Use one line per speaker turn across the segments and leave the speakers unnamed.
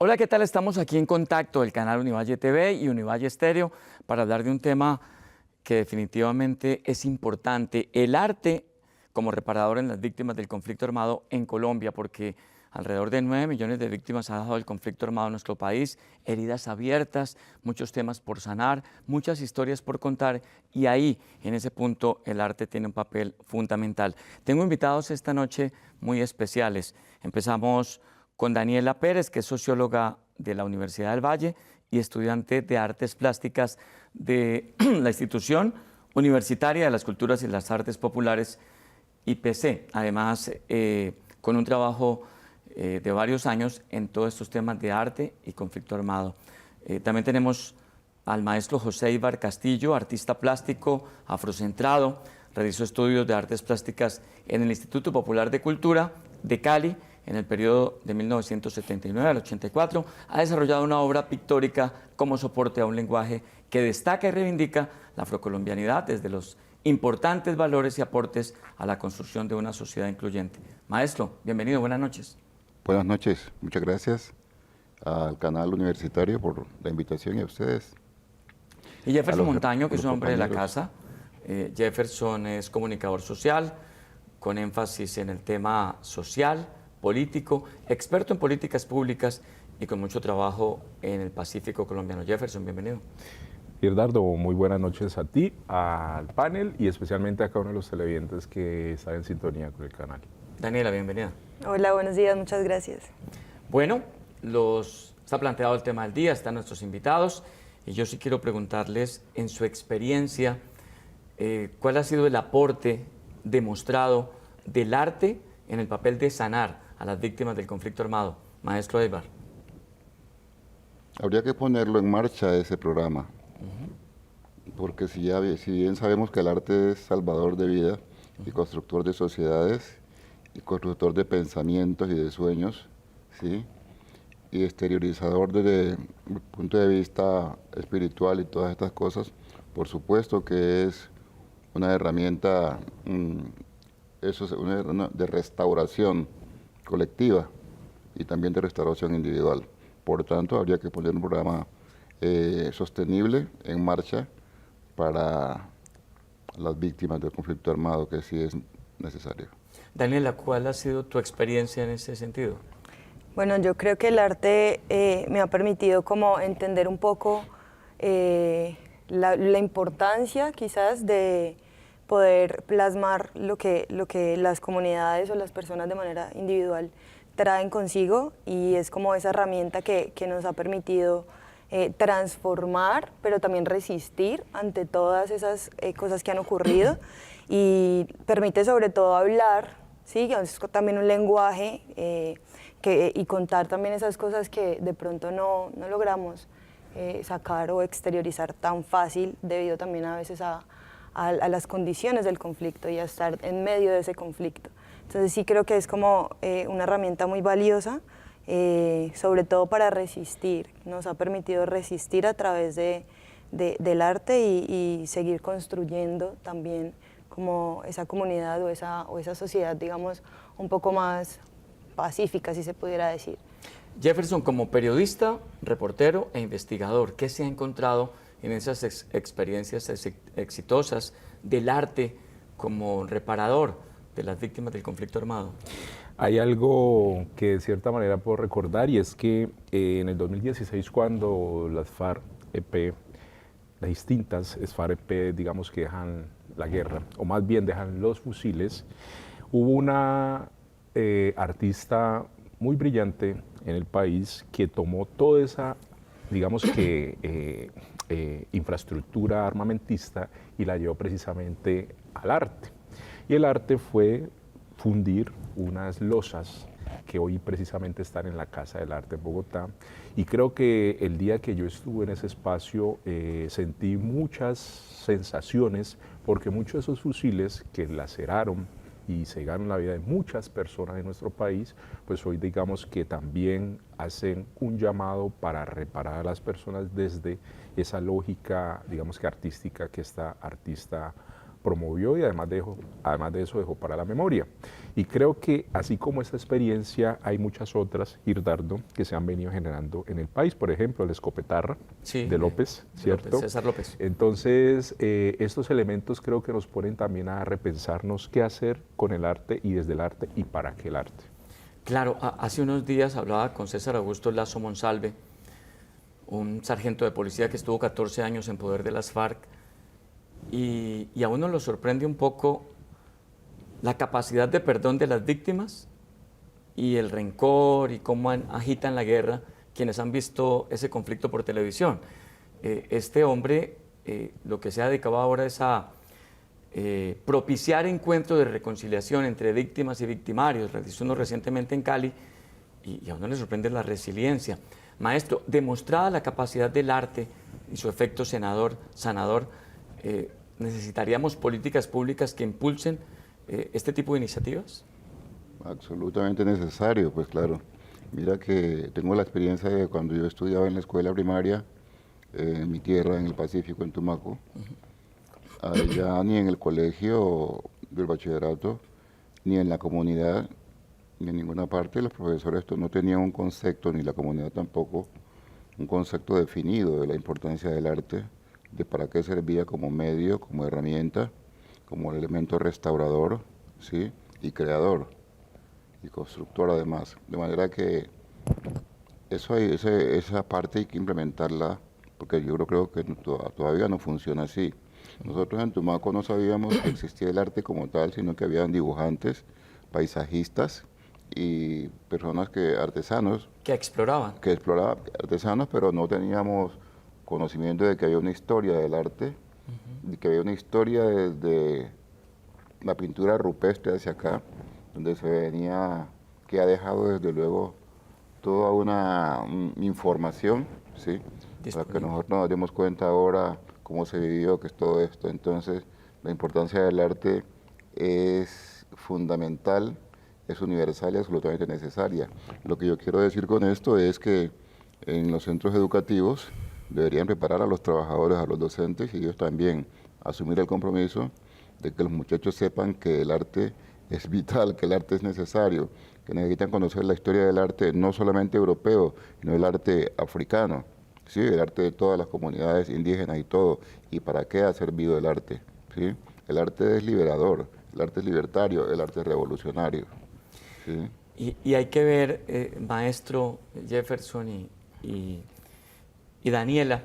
Hola, ¿qué tal? Estamos aquí en contacto del canal Univalle TV y Univalle Estéreo para hablar de un tema que definitivamente es importante, el arte como reparador en las víctimas del conflicto armado en Colombia, porque alrededor de 9 millones de víctimas ha dejado el conflicto armado en nuestro país, heridas abiertas, muchos temas por sanar, muchas historias por contar, y ahí, en ese punto, el arte tiene un papel fundamental. Tengo invitados esta noche muy especiales. Empezamos con Daniela Pérez, que es socióloga de la Universidad del Valle y estudiante de Artes Plásticas de la Institución Universitaria de las Culturas y las Artes Populares, IPC. Además, con un trabajo de varios años en todos estos temas de arte y conflicto armado. También tenemos al maestro José Ibar Castillo, artista plástico afrocentrado, realizó estudios de artes plásticas en el Instituto Popular de Cultura de Cali, en el periodo de 1979 al 84, ha desarrollado una obra pictórica como soporte a un lenguaje que destaca y reivindica la afrocolombianidad desde los importantes valores y aportes a la construcción de una sociedad incluyente. Maestro, bienvenido, buenas noches.
Buenas noches, muchas gracias al canal universitario por la invitación y a ustedes.
Y Jefferson Montaño, que es un hombre de la casa. Jefferson es comunicador social, con énfasis en el tema social, político, experto en políticas públicas y con mucho trabajo en el Pacífico colombiano. Jefferson, bienvenido.
Bernardo, muy buenas noches a ti, al panel y especialmente a cada uno de los televidentes que está en sintonía con el canal.
Daniela, bienvenida.
Hola, buenos días, muchas gracias.
Bueno, está planteado el tema del día, están nuestros invitados y yo sí quiero preguntarles, en su experiencia, ¿cuál ha sido el aporte demostrado del arte en el papel de sanar a las víctimas del conflicto armado? Maestro Ibar.
Habría que ponerlo en marcha ese programa, porque si bien sabemos que el arte es salvador de vida y constructor de sociedades y constructor de pensamientos y de sueños, ¿sí? Y exteriorizador desde el punto de vista espiritual y todas estas cosas, por supuesto que es una herramienta de restauración colectiva y también de restauración individual. Por tanto, habría que poner un programa sostenible en marcha para las víctimas del conflicto armado, que sí es necesario.
Daniela, ¿cuál ha sido tu experiencia en ese sentido?
Bueno, yo creo que el arte me ha permitido como entender un poco la importancia quizás de poder plasmar lo que las comunidades o las personas de manera individual traen consigo, y es como esa herramienta que nos ha permitido transformar, pero también resistir ante todas esas cosas que han ocurrido, y permite sobre todo hablar, ¿sí? Es también un lenguaje y contar también esas cosas que de pronto no logramos sacar o exteriorizar tan fácil, debido también a veces a las condiciones del conflicto y a estar en medio de ese conflicto. Entonces sí creo que es como una herramienta muy valiosa, sobre todo para resistir. Nos ha permitido resistir a través del arte y seguir construyendo también como esa comunidad o esa sociedad, digamos, un poco más pacífica, si se pudiera decir.
Jefferson, como periodista, reportero e investigador, ¿qué se ha encontrado en esas experiencias exitosas del arte como reparador de las víctimas del conflicto armado?
Hay algo que de cierta manera puedo recordar, y es que en el 2016, cuando las FARC-EP, las distintas FARC-EP, digamos que dejan la guerra, o más bien dejan los fusiles, hubo una artista muy brillante en el país que tomó toda esa, digamos que, infraestructura armamentista y la llevó precisamente al arte. Y el arte fue fundir unas losas que hoy precisamente están en la Casa del Arte en Bogotá. Y creo que el día que yo estuve en ese espacio sentí muchas sensaciones, porque muchos de esos fusiles que laceraron y cegaron la vida de muchas personas en nuestro país, pues hoy digamos que también hacen un llamado para reparar a las personas desde esa lógica, digamos que artística, que esta artista promovió y además de eso dejó para la memoria. Y creo que así como esta experiencia hay muchas otras, Irdardo, que se han venido generando en el país. Por ejemplo, la escopetarra de López, ¿cierto?
López, César López.
Entonces, estos elementos creo que nos ponen también a repensarnos qué hacer con el arte y desde el arte y para qué el arte.
Claro, hace unos días hablaba con César Augusto Lazo Monsalve, un sargento de policía que estuvo 14 años en poder de las FARC, y a uno lo sorprende un poco la capacidad de perdón de las víctimas y el rencor y cómo agitan la guerra quienes han visto ese conflicto por televisión. Este hombre lo que se ha dedicado ahora es a propiciar encuentros de reconciliación entre víctimas y victimarios. Realizó uno recientemente en Cali y a uno le sorprende la resiliencia. Maestro, demostrada la capacidad del arte y su efecto sanador, ¿necesitaríamos políticas públicas que impulsen este tipo de iniciativas?
Absolutamente necesario, pues claro. Mira que tengo la experiencia de cuando yo estudiaba en la escuela primaria, en mi tierra, en el Pacífico, en Tumaco. Allá ni en el colegio del bachillerato, ni en la comunidad, ni en ninguna parte, los profesores no tenían un concepto, ni la comunidad tampoco, un concepto definido de la importancia del arte, de para qué servía como medio, como herramienta, como elemento restaurador, ¿sí? Y creador, y constructor además. De manera que esa parte hay que implementarla, porque yo creo que todavía no funciona así. Nosotros en Tumaco no sabíamos que existía el arte como tal, sino que habían dibujantes, paisajistas y personas artesanos.
Que exploraban.
Que exploraban, artesanos, pero no teníamos conocimiento de que había una historia del arte, de que había una historia desde la pintura rupestre hacia acá, donde se venía, que ha dejado desde luego toda una información, ¿sí? Para que nosotros nos demos cuenta ahora cómo se vivió, que es todo esto. Entonces, la importancia del arte es fundamental, es universal y absolutamente necesaria. Lo que yo quiero decir con esto es que en los centros educativos deberían preparar a los trabajadores, a los docentes, y ellos también asumir el compromiso de que los muchachos sepan que el arte es vital, que el arte es necesario, que necesitan conocer la historia del arte no solamente europeo, sino el arte africano, ¿sí? El arte de todas las comunidades indígenas y todo, y para qué ha servido el arte, ¿sí? El arte es liberador, el arte es libertario, el arte es revolucionario, ¿sí?
Y hay que ver, maestro Jefferson y Daniela,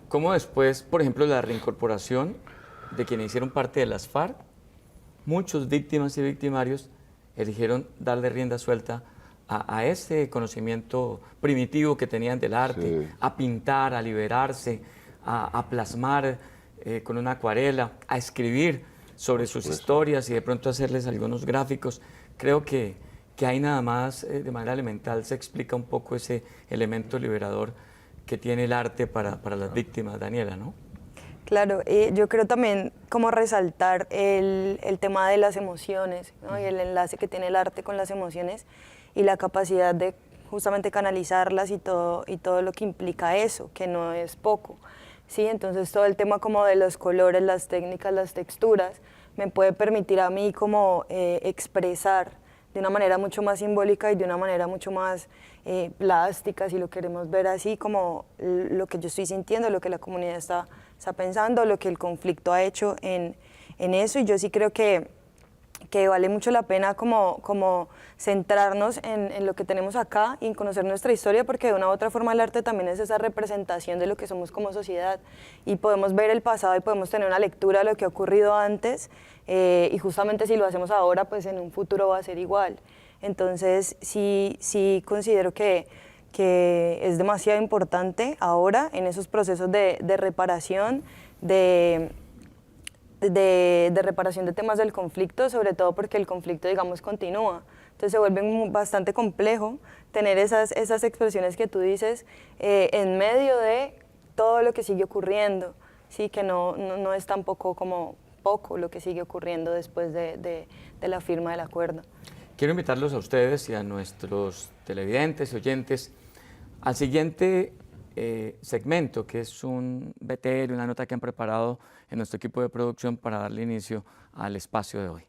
cómo después, por ejemplo, la reincorporación de quienes hicieron parte de las FARC, muchos víctimas y victimarios eligieron darle rienda suelta a ese conocimiento primitivo que tenían del arte, sí, a pintar, a liberarse, a plasmar con una acuarela, a escribir sobre sus historias y de pronto hacerles algunos gráficos. Creo que ahí nada más, de manera elemental, se explica un poco ese elemento liberador que tiene el arte para las víctimas, Daniela, ¿no?
Claro, yo creo también como resaltar el tema de las emociones, ¿no? Y el enlace que tiene el arte con las emociones y la capacidad de justamente canalizarlas y todo lo que implica eso, que no es poco, ¿sí? Entonces todo el tema como de los colores, las técnicas, las texturas, me puede permitir a mí como expresar de una manera mucho más simbólica y de una manera mucho más plástica, si lo queremos ver así, como lo que yo estoy sintiendo, lo que la comunidad está pensando, lo que el conflicto ha hecho en eso. Y yo sí creo que vale mucho la pena como centrarnos en lo que tenemos acá y en conocer nuestra historia, porque de una u otra forma el arte también es esa representación de lo que somos como sociedad y podemos ver el pasado y podemos tener una lectura de lo que ha ocurrido antes y justamente si lo hacemos ahora, pues en un futuro va a ser igual. Entonces sí considero que es demasiado importante ahora en esos procesos de reparación, de reparación de temas del conflicto, sobre todo porque el conflicto, digamos, continúa. Entonces se vuelve bastante complejo tener esas expresiones que tú dices en medio de todo lo que sigue ocurriendo, ¿sí? Que no es tampoco como poco lo que sigue ocurriendo después de la firma del acuerdo.
Quiero invitarlos a ustedes y a nuestros televidentes y oyentes al siguiente segmento, que es un BTR, una nota que han preparado en nuestro equipo de producción para darle inicio al espacio de hoy.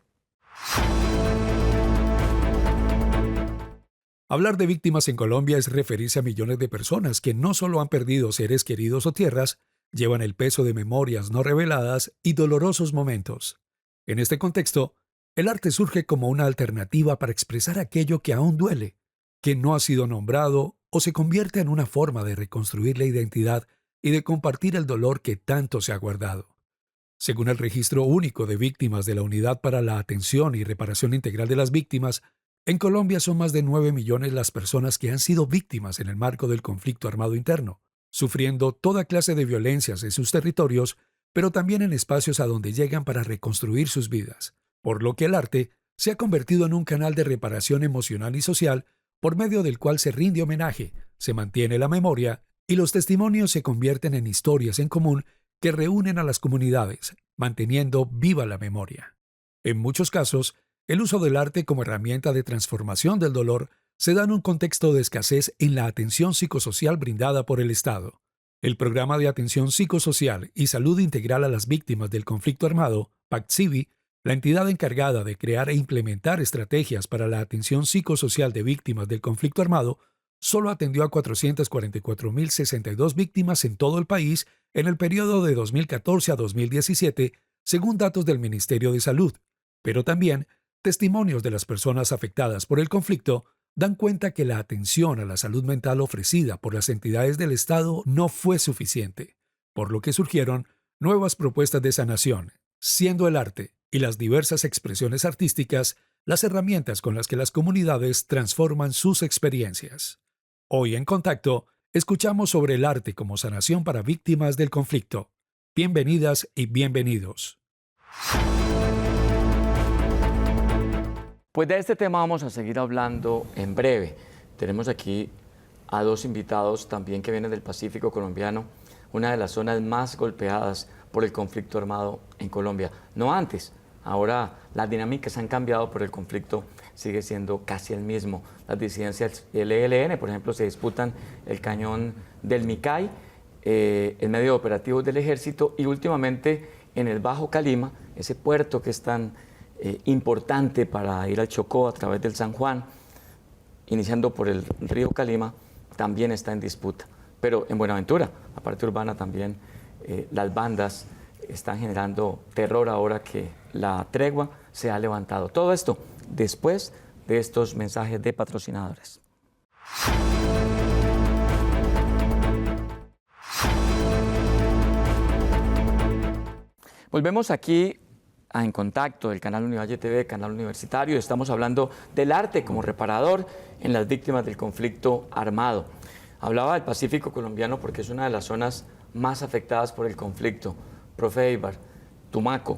Hablar de víctimas en Colombia es referirse a millones de personas que no solo han perdido seres queridos o tierras, llevan el peso de memorias no reveladas y dolorosos momentos. En este contexto, el arte surge como una alternativa para expresar aquello que aún duele, que no ha sido nombrado o se convierte en una forma de reconstruir la identidad y de compartir el dolor que tanto se ha guardado. Según el Registro Único de Víctimas de la Unidad para la Atención y Reparación Integral de las Víctimas, en Colombia son más de 9 millones las personas que han sido víctimas en el marco del conflicto armado interno, sufriendo toda clase de violencias en sus territorios, pero también en espacios a donde llegan para reconstruir sus vidas, por lo que el arte se ha convertido en un canal de reparación emocional y social por medio del cual se rinde homenaje, se mantiene la memoria y los testimonios se convierten en historias en común que reúnen a las comunidades, manteniendo viva la memoria. En muchos casos, el uso del arte como herramienta de transformación del dolor se da en un contexto de escasez en la atención psicosocial brindada por el Estado. El Programa de Atención Psicosocial y Salud Integral a las Víctimas del Conflicto Armado, PACSIVI, la entidad encargada de crear e implementar estrategias para la atención psicosocial de víctimas del conflicto armado, solo atendió a 444.062 víctimas en todo el país en el periodo de 2014 a 2017, según datos del Ministerio de Salud, pero también testimonios de las personas afectadas por el conflicto dan cuenta que la atención a la salud mental ofrecida por las entidades del Estado no fue suficiente, por lo que surgieron nuevas propuestas de sanación, siendo el arte y las diversas expresiones artísticas las herramientas con las que las comunidades transforman sus experiencias. Hoy en Contacto, escuchamos sobre el arte como sanación para víctimas del conflicto. Bienvenidas y bienvenidos.
Pues de este tema vamos a seguir hablando en breve. Tenemos aquí a dos invitados también que vienen del Pacífico colombiano, una de las zonas más golpeadas por el conflicto armado en Colombia. No antes, ahora las dinámicas han cambiado, pero el conflicto sigue siendo casi el mismo. Las disidencias del ELN, por ejemplo, se disputan el cañón del Micay, el medio de operativos del ejército y últimamente en el Bajo Calima, ese puerto que es tan importante para ir al Chocó a través del San Juan, iniciando por el río Calima, también está en disputa. Pero en Buenaventura, la parte urbana también, las bandas están generando terror ahora que la tregua se ha levantado. Todo esto después de estos mensajes de patrocinadores. Volvemos aquí En Contacto, del canal Univalle TV, canal universitario. Estamos hablando del arte como reparador en las víctimas del conflicto armado. Hablaba del Pacífico colombiano porque es una de las zonas más afectadas por el conflicto. Profe Eibar, Tumaco,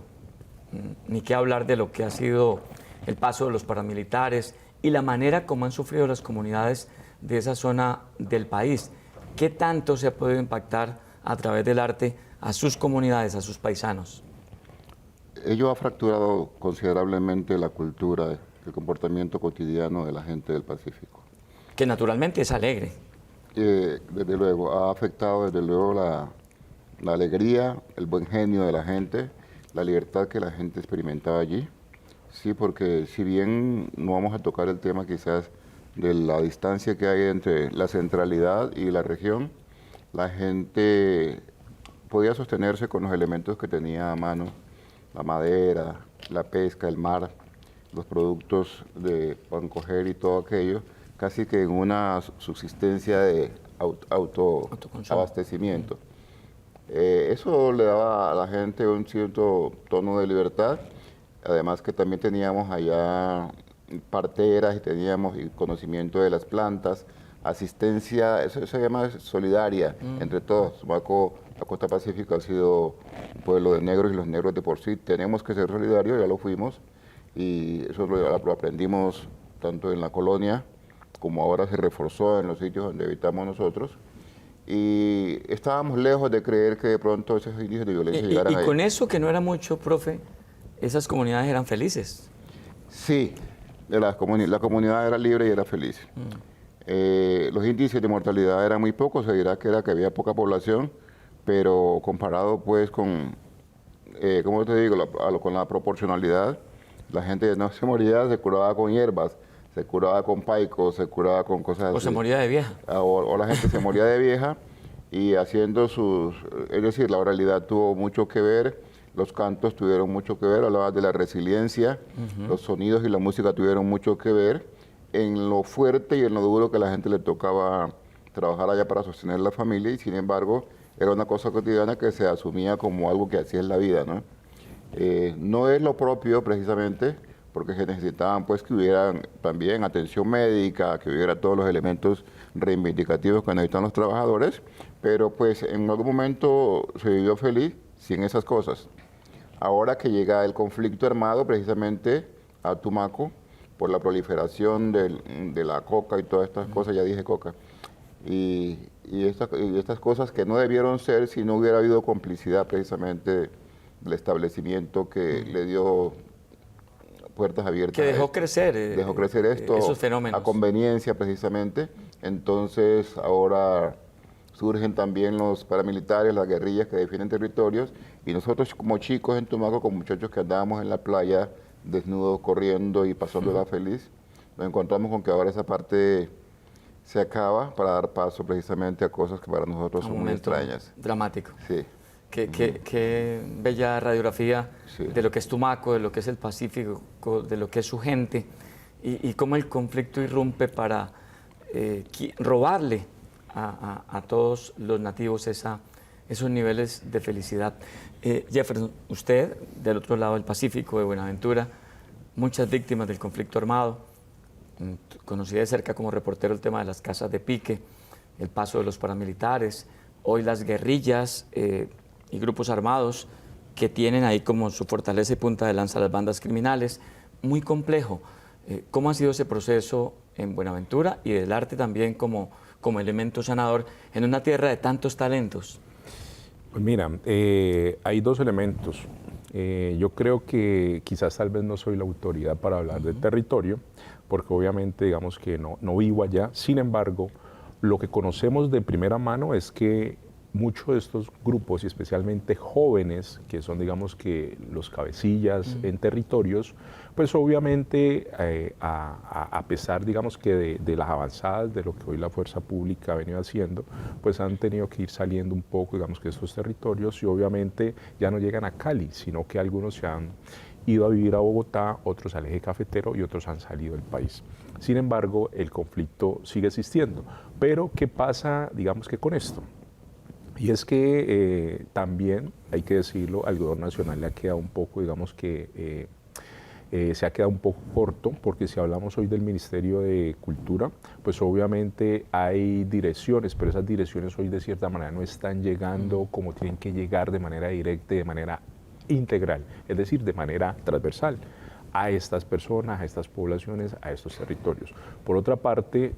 ni qué hablar de lo que ha sido el paso de los paramilitares y la manera como han sufrido las comunidades de esa zona del país. ¿Qué tanto se ha podido impactar a través del arte a sus comunidades, a sus paisanos?
Ello ha fracturado considerablemente la cultura, el comportamiento cotidiano de la gente del Pacífico.
Que naturalmente es alegre.
Desde luego, ha afectado desde luego la alegría, el buen genio de la gente, la libertad que la gente experimentaba allí. Sí, porque si bien no vamos a tocar el tema quizás de la distancia que hay entre la centralidad y la región, la gente podía sostenerse con los elementos que tenía a mano, la madera, la pesca, el mar, los productos de pancoger y todo aquello, casi que en una subsistencia de autoabastecimiento. Eso le daba a la gente un cierto tono de libertad, además que también teníamos allá parteras y teníamos conocimiento de las plantas, asistencia, eso se llama solidaria entre todos. Tumaco, la costa pacífica ha sido un pueblo de negros y los negros de por sí tenemos que ser solidarios, ya lo fuimos y eso lo aprendimos tanto en la colonia como ahora se reforzó en los sitios donde habitamos nosotros. Y estábamos lejos de creer que de pronto esos índices de violencia llegaran ahí.
Y con eso, que no era mucho, profe, esas comunidades eran felices.
Sí, la comunidad era libre y era feliz. Los índices de mortalidad eran muy pocos, se dirá que había poca población, pero comparado pues con, ¿cómo te digo?, con la proporcionalidad, la gente no se moría, se curaba con hierbas, se curaba con paico, se curaba con cosas así.
O se moría de vieja.
O la gente se moría de vieja y haciendo es decir, la oralidad tuvo mucho que ver, los cantos tuvieron mucho que ver, hablabas de la resiliencia, los sonidos y la música tuvieron mucho que ver en lo fuerte y en lo duro que a la gente le tocaba trabajar allá para sostener la familia, y sin embargo era una cosa cotidiana que se asumía como algo que así es la vida, ¿no? No es lo propio precisamente porque se necesitaban pues que hubiera también atención médica, que hubiera todos los elementos reivindicativos que necesitan los trabajadores, pero pues en algún momento se vivió feliz sin esas cosas. Ahora que llega el conflicto armado precisamente a Tumaco por la proliferación de la coca y todas estas cosas, ya dije coca, y estas cosas que no debieron ser si no hubiera habido complicidad precisamente del establecimiento que le dio puertas abiertas.
Que dejó crecer.
Dejó crecer esto
esos fenómenos.
a conveniencia precisamente. Entonces ahora surgen también los paramilitares, las guerrillas que defienden territorios, y nosotros como chicos en Tumaco, como muchachos que andábamos en la playa desnudos, corriendo y pasándola feliz, nos encontramos con que ahora esa parte se acaba para dar paso precisamente a cosas que para nosotros son muy extrañas.
Dramático.
Sí.
Qué bella radiografía
Sí.
de lo que es Tumaco, de lo que es el Pacífico, de lo que es su gente, y cómo el conflicto irrumpe para robarle a todos los nativos esos niveles de felicidad. Jefferson, usted, del otro lado del Pacífico, de Buenaventura, muchas víctimas del conflicto armado, conocí de cerca como reportero el tema de las casas de pique, el paso de los paramilitares, hoy las guerrillas y grupos armados que tienen ahí como su fortaleza y punta de lanza las bandas criminales. Muy complejo. ¿Cómo ha sido ese proceso en Buenaventura y del arte también como elemento sanador en una tierra de tantos talentos?
Pues mira, hay dos elementos. Yo creo que quizás tal vez no soy la autoridad para hablar del territorio, porque obviamente digamos que no vivo allá. Sin embargo, lo que conocemos de primera mano es que muchos de estos grupos, y especialmente jóvenes, que son digamos que los cabecillas en territorios, pues obviamente a pesar digamos que de las avanzadas de lo que hoy la fuerza pública ha venido haciendo, pues han tenido que ir saliendo un poco digamos que estos territorios, y obviamente ya no llegan a Cali, sino que algunos se han ido a vivir a Bogotá, otros al eje cafetero y otros han salido del país. Sin embargo, el conflicto sigue existiendo. Pero, ¿qué pasa digamos que con esto? Y es que también, hay que decirlo, al gobierno nacional le ha quedado un poco, digamos que se ha quedado un poco corto, porque si hablamos hoy del Ministerio de Cultura, pues obviamente hay direcciones, pero esas direcciones hoy de cierta manera no están llegando como tienen que llegar de manera directa y de manera integral, es decir, de manera transversal a estas personas, a estas poblaciones, a estos territorios. Por otra parte,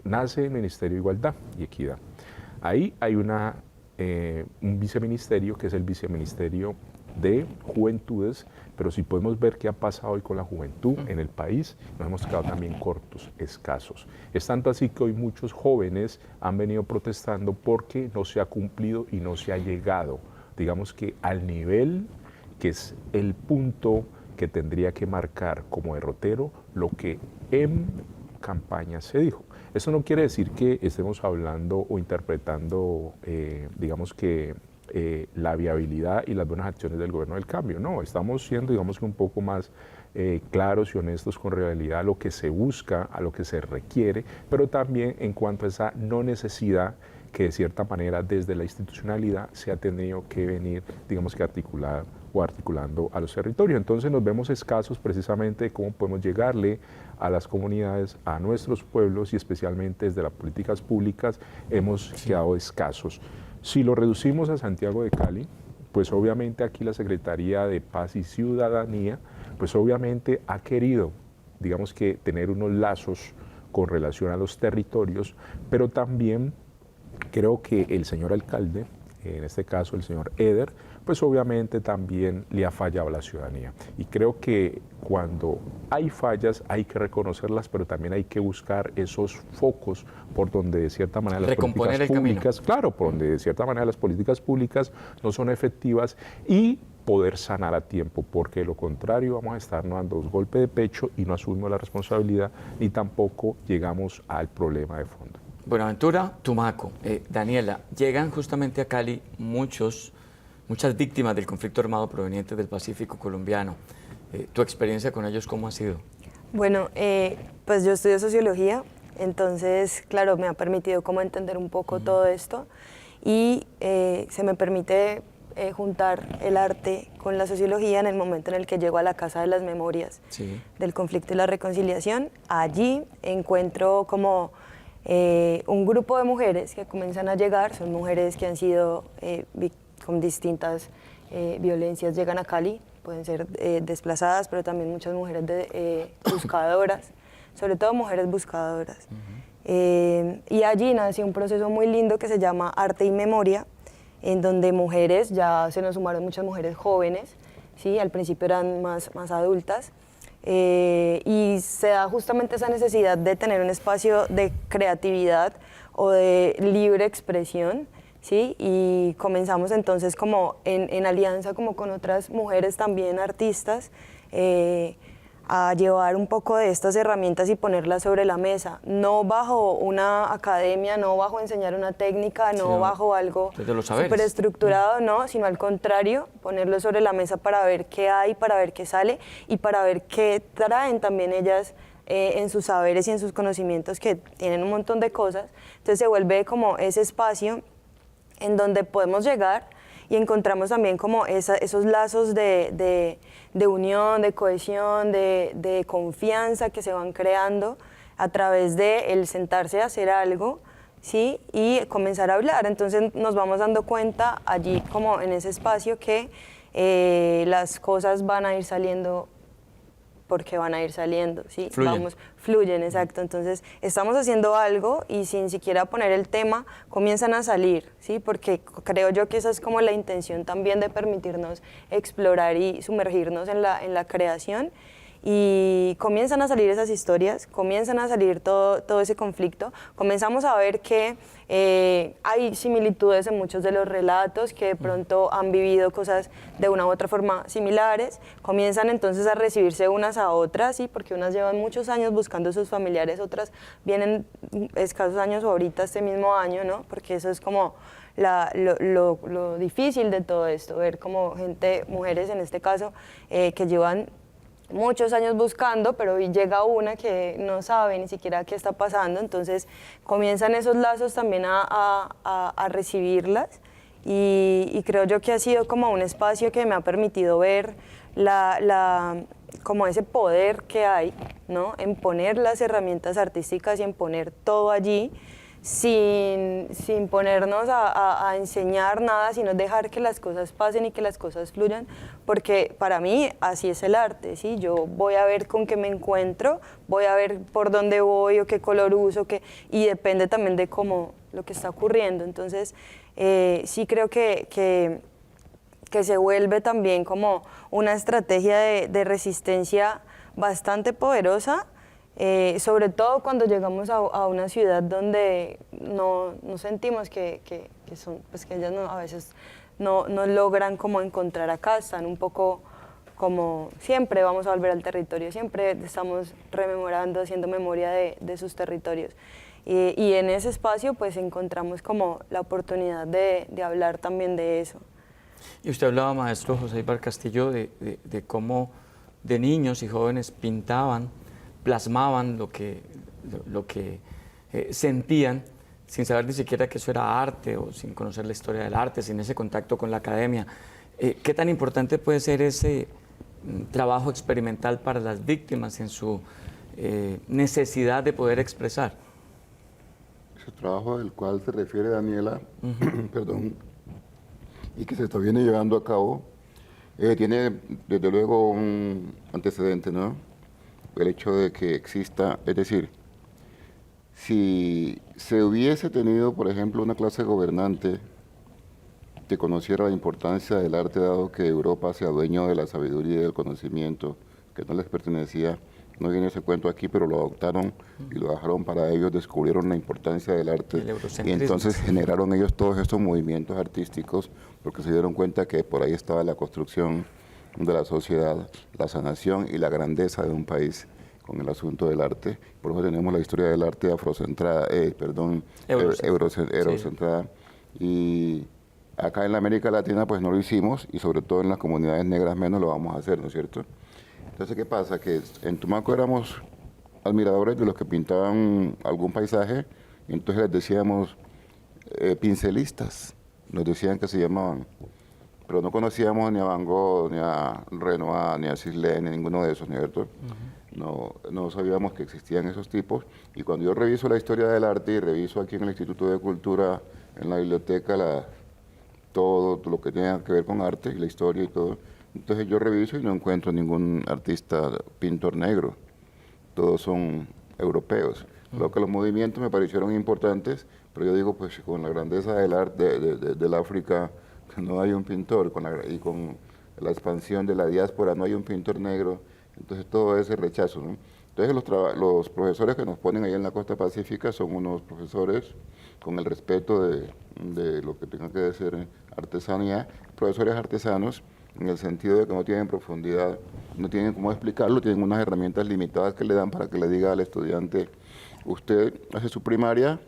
nace el Ministerio de Igualdad y Equidad. Ahí hay un viceministerio que es el Viceministerio de Juventudes, pero si podemos ver qué ha pasado hoy con la juventud en el país, nos hemos quedado también cortos, escasos. Es tanto así que hoy muchos jóvenes han venido protestando porque no se ha cumplido y no se ha llegado, digamos que al nivel que es el punto que tendría que marcar como derrotero lo que en campaña se dijo. Eso no quiere decir que estemos hablando o interpretando, digamos que la viabilidad y las buenas acciones del gobierno del cambio. No, estamos siendo, digamos que un poco más claros y honestos con realidad a lo que se busca, a lo que se requiere, pero también en cuanto a esa no necesidad que de cierta manera desde la institucionalidad se ha tenido que venir, digamos que articulando a los territorios. Entonces nos vemos escasos precisamente de cómo podemos llegarle a las comunidades, a nuestros pueblos, y especialmente desde las políticas públicas hemos quedado escasos. Si lo reducimos a Santiago de Cali, pues obviamente aquí la Secretaría de Paz y Ciudadanía, pues obviamente ha querido, digamos que tener unos lazos con relación a los territorios, pero también creo que el señor alcalde en este caso el señor Eder, pues obviamente también le ha fallado a la ciudadanía. Y creo que cuando hay fallas hay que reconocerlas, pero también hay que buscar esos focos por donde de cierta manera las políticas públicas, claro, por donde de cierta manera las políticas públicas no son efectivas y poder sanar a tiempo, porque de lo contrario vamos a estar dando un golpe de pecho y no asumimos la responsabilidad ni tampoco llegamos al problema de fondo.
Buenaventura, Tumaco, Daniela, llegan justamente a Cali muchas víctimas del conflicto armado provenientes del Pacífico colombiano. ¿Tu experiencia con ellos cómo ha sido?
Bueno, pues yo estudio sociología, entonces, claro, me ha permitido como entender un poco todo esto y se me permite juntar el arte con la sociología en el momento en el que llego a la Casa de las Memorias del Conflicto y la Reconciliación. Allí encuentro como un grupo de mujeres que comienzan a llegar, son mujeres que han sido con distintas violencias, llegan a Cali, pueden ser desplazadas, pero también muchas mujeres buscadoras, sobre todo mujeres buscadoras. Y allí nació un proceso muy lindo que se llama Arte y Memoria, en donde mujeres, ya se nos sumaron muchas mujeres jóvenes, ¿sí? Al principio eran más adultas, y se da justamente esa necesidad de tener un espacio de creatividad o de libre expresión, ¿sí? Y comenzamos entonces como en alianza como con otras mujeres también artistas, a llevar un poco de estas herramientas y ponerlas sobre la mesa, no bajo una academia, no bajo enseñar una técnica, no bajo algo súper estructurado, no, sino al contrario, ponerlo sobre la mesa para ver qué hay, para ver qué sale y para ver qué traen también ellas en sus saberes y en sus conocimientos, que tienen un montón de cosas. Entonces se vuelve como ese espacio en donde podemos llegar y encontramos también como esos lazos de unión, de cohesión, de confianza que se van creando a través de el sentarse a hacer algo, ¿sí? Y comenzar a hablar. Entonces nos vamos dando cuenta allí como en ese espacio que las cosas van a ir saliendo porque van a ir saliendo, ¿sí? Fluyen, exacto. Entonces, estamos haciendo algo y sin siquiera poner el tema, comienzan a salir, ¿sí? Porque creo yo que esa es como la intención también de permitirnos explorar y sumergirnos en la creación. Y comienzan a salir esas historias, comienzan a salir todo ese conflicto, comenzamos a ver que hay similitudes en muchos de los relatos, que de pronto han vivido cosas de una u otra forma similares, comienzan entonces a recibirse unas a otras, ¿sí? Porque unas llevan muchos años buscando a sus familiares, otras vienen escasos años o ahorita este mismo año, ¿no? Porque eso es como lo difícil de todo esto, ver como mujeres en este caso, que llevan muchos años buscando, pero hoy llega una que no sabe ni siquiera qué está pasando, entonces comienzan esos lazos también a recibirlas y creo yo que ha sido como un espacio que me ha permitido ver como ese poder que hay, ¿no? En poner las herramientas artísticas y en poner todo allí, sin ponernos a enseñar nada, sino dejar que las cosas pasen y que las cosas fluyan, porque para mí así es el arte, ¿sí? Yo voy a ver con qué me encuentro, voy a ver por dónde voy o qué color uso, y depende también de cómo lo que está ocurriendo. Entonces, sí creo que se vuelve también como una estrategia de resistencia bastante poderosa, sobre todo cuando llegamos a una ciudad donde no sentimos que ellas a veces no logran como encontrar acá, están un poco como siempre vamos a volver al territorio, siempre estamos rememorando, haciendo memoria de sus territorios. Y en ese espacio pues encontramos como la oportunidad de hablar también de eso.
Y usted hablaba, maestro José Ibar Castillo, de cómo de niños y jóvenes pintaban, plasmaban lo que sentían, sin saber ni siquiera que eso era arte o sin conocer la historia del arte, sin ese contacto con la academia. ¿Qué tan importante puede ser ese trabajo experimental para las víctimas en su necesidad de poder expresar?
Ese trabajo del cual se refiere Daniela, perdón, y que se está viene llevando a cabo, tiene desde luego un antecedente, ¿no? El hecho de que exista, es decir, si se hubiese tenido, por ejemplo, una clase gobernante que conociera la importancia del arte, dado que Europa se adueñó de la sabiduría y del conocimiento que no les pertenecía. No viene ese cuento aquí, pero lo adoptaron y lo dejaron para ellos, descubrieron la importancia del arte y entonces generaron ellos todos estos movimientos artísticos porque se dieron cuenta que por ahí estaba la construcción de la sociedad, la sanación y la grandeza de un país con el asunto del arte. Por eso tenemos la historia del arte afrocentrada, eurocentrada. Y acá en la América Latina pues no lo hicimos y sobre todo en las comunidades negras menos lo vamos a hacer, ¿no es cierto? Entonces, ¿qué pasa? Que en Tumaco éramos admiradores de los que pintaban algún paisaje y entonces les decíamos pincelistas, nos decían que se llamaban, pero no conocíamos ni a Van Gogh, ni a Renoir, ni a Sisley, ni ninguno de esos, ¿no es cierto? No sabíamos que existían esos tipos y cuando yo reviso la historia del arte y reviso aquí en el Instituto de Cultura, en la biblioteca, todo lo que tenga que ver con arte y la historia y todo, entonces yo reviso y no encuentro ningún artista pintor negro, todos son europeos. Lo que los movimientos me parecieron importantes, pero yo digo, pues con la grandeza del arte del África no hay un pintor, y con la expansión de la diáspora no hay un pintor negro, entonces todo ese rechazo, ¿no? Entonces los profesores que nos ponen ahí en la costa pacífica son unos profesores con el respeto de lo que tenga que ser artesanía, profesores artesanos, en el sentido de que no tienen profundidad, no tienen cómo explicarlo, tienen unas herramientas limitadas que le dan para que le diga al estudiante, usted hace su primaria,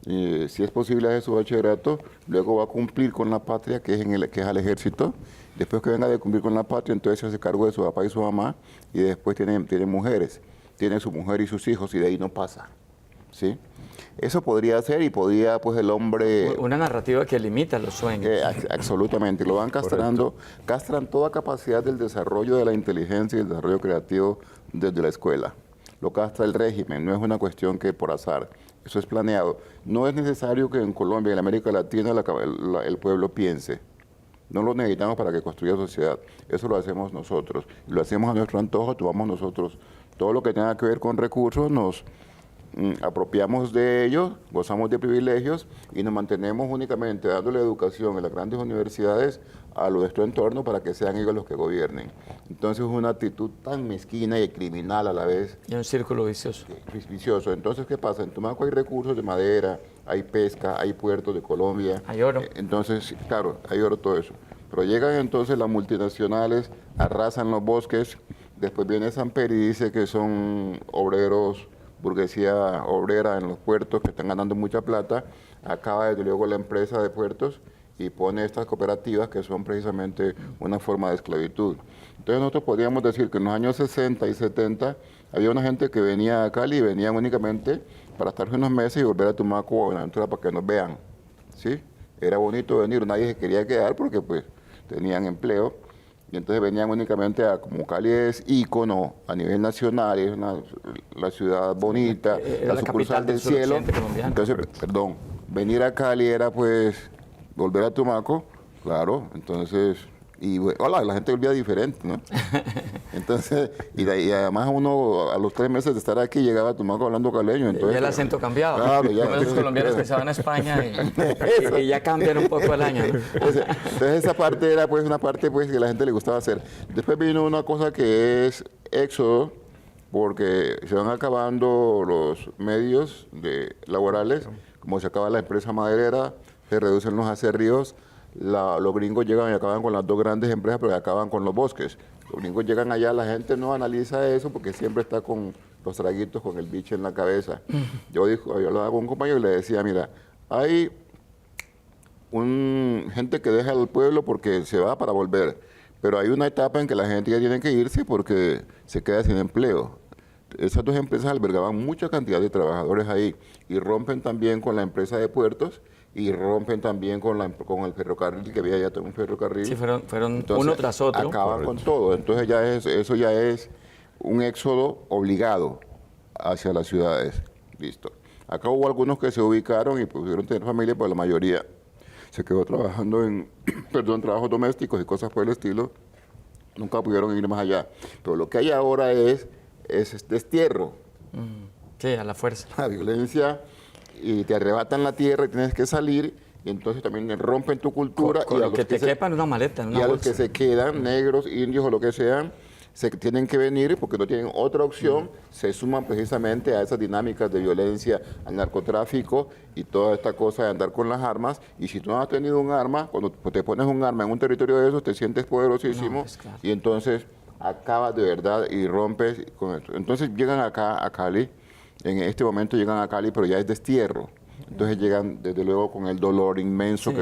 si es posible hace su bachillerato, luego va a cumplir con la patria, que es al ejército, después que venga de cumplir con la patria, entonces se hace cargo de su papá y su mamá, y después tiene mujeres, tiene su mujer y sus hijos, y de ahí no pasa, ¿sí? Eso podría ser y podía pues el hombre...
Una narrativa que limita los sueños.
Absolutamente, lo van castrando, castran toda capacidad del desarrollo de la inteligencia y el desarrollo creativo desde la escuela. Lo castra el régimen, no es una cuestión que por azar, eso es planeado. No es necesario que en Colombia y en América Latina el pueblo piense. No lo necesitamos para que construya sociedad, eso lo hacemos nosotros. Lo hacemos a nuestro antojo, tomamos nosotros todo lo que tenga que ver con recursos, nos apropiamos de ellos, gozamos de privilegios y nos mantenemos únicamente dándole educación en las grandes universidades a nuestro entorno para que sean ellos los que gobiernen. Entonces es una actitud tan mezquina y criminal a la vez.
Y un círculo vicioso.
Vicioso. Entonces, ¿qué pasa? En Tumaco hay recursos de madera, hay pesca, hay puertos de Colombia.
Hay oro.
Entonces, claro, hay oro, todo eso. Pero llegan entonces las multinacionales, arrasan los bosques, después viene Samper y dice que son obreros, burguesía obrera en los puertos que están ganando mucha plata, acaba desde luego la empresa de puertos y pone estas cooperativas que son precisamente una forma de esclavitud. Entonces nosotros podríamos decir que en los años 60 y 70 había una gente que venía a Cali y venían únicamente para estar unos meses y volver a Tumaco o Buenaventura para que nos vean, ¿sí? Era bonito venir, nadie se quería quedar porque pues tenían empleo. Y entonces venían únicamente como Cali es ícono a nivel nacional, es la ciudad bonita, la sucursal del cielo. Entonces, perdón, venir a Cali era pues volver a Tumaco, claro, entonces, y hola, la gente volvía diferente, ¿no? Entonces, y además uno a los 3 meses de estar aquí llegaba a Tumaco hablando caleño. Entonces,
ya el acento cambiaba.
Claro, ya.
Los colombianos que se van a España y ya cambian un poco el año, ¿no?
Entonces esa parte era pues una parte pues que a la gente le gustaba hacer. Después vino una cosa que es éxodo, porque se van acabando los medios laborales, como se acaba la empresa maderera, se reducen los acerríos, los gringos llegan y acaban con las 2 grandes empresas, pero acaban con los bosques. Los gringos llegan allá, la gente no analiza eso porque siempre está con los traguitos, con el bicho en la cabeza. Yo hablaba con un compañero y le decía, mira, hay gente que deja el pueblo porque se va para volver, pero hay una etapa en que la gente ya tiene que irse porque se queda sin empleo. Esas 2 empresas albergaban mucha cantidad de trabajadores ahí y rompen también con la empresa de puertos y rompen también con el ferrocarril, que había ya todo un ferrocarril.
Sí, fueron
entonces,
uno tras otro.
Acaban con todo. Entonces eso ya es un éxodo obligado hacia las ciudades. Listo. Acá hubo algunos que se ubicaron y pudieron tener familia, pero la mayoría se quedó trabajando en trabajos domésticos y cosas por el estilo. Nunca pudieron ir más allá. Pero lo que hay ahora es destierro.
Sí, a la fuerza.
La violencia, y te arrebatan la tierra y tienes que salir, y entonces también rompen tu cultura.
Con
y a
lo
los
que te
se-
quepa en una maleta, en
y
una
a los que
bolsa.
se quedan, negros, indios o lo que sean, se tienen que venir porque no tienen otra opción, se suman precisamente a esas dinámicas de violencia, al narcotráfico y toda esta cosa de andar con las armas. Y si tú no has tenido un arma, cuando te pones un arma en un territorio de esos, te sientes poderosísimo
No, pues claro.
y entonces acabas de verdad y rompes con esto. Entonces llegan acá a Cali, en este momento llegan a Cali, pero ya es destierro. Entonces llegan desde luego con el dolor inmenso
Sí.